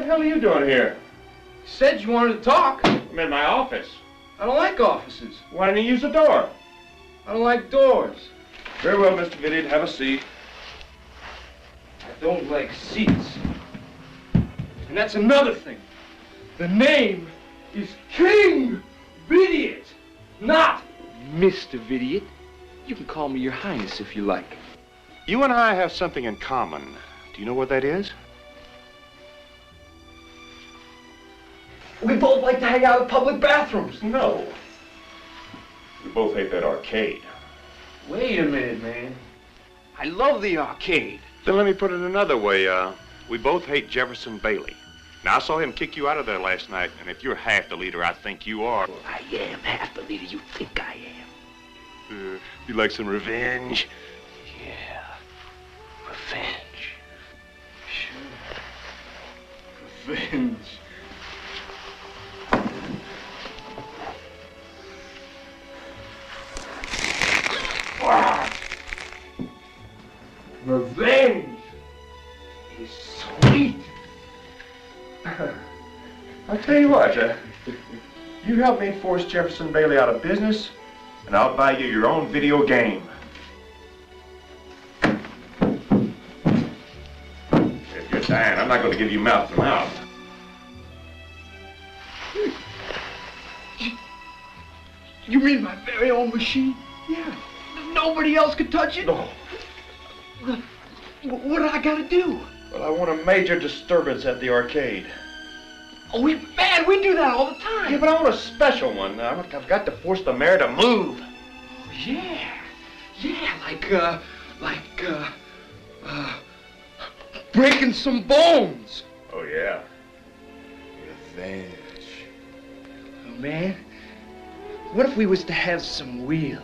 hell are you doing here? You said you wanted to talk. I'm in my office. I don't like offices. Why didn't you use the door? I don't like doors. Very well, Mr. Vidiot. Have a seat. I don't like seats. And that's another thing. The name is King Vidiot, not Mr. Vidiot. You can call me Your Highness if you like. You and I have something in common. Do you know what that is? We both like to hang out in public bathrooms. No. We both hate that arcade. Wait a minute, man. I love the arcade. Then let me put it another way. We both hate Jefferson Bailey. Now, I saw him kick you out of there last night, and if you're half the leader I think you are... Well, I am half the leader you think I am. You like some revenge? Yeah. Revenge. Sure. Revenge. Revenge is sweet. I'll tell you what, you help me force Jefferson Bailey out of business, and I'll buy you your own video game. If you're dying, I'm not going to give you mouth to mouth. You mean my very own machine? Yeah. Nobody else could touch it? No. What do I gotta do? Well, I want a major disturbance at the arcade. Oh, we do that all the time. Yeah, but I want a special one. I've got to force the mayor to move. Oh, yeah. Yeah, like, breaking some bones. Oh, yeah. Revenge. Oh, man, what if we was to have some wheels?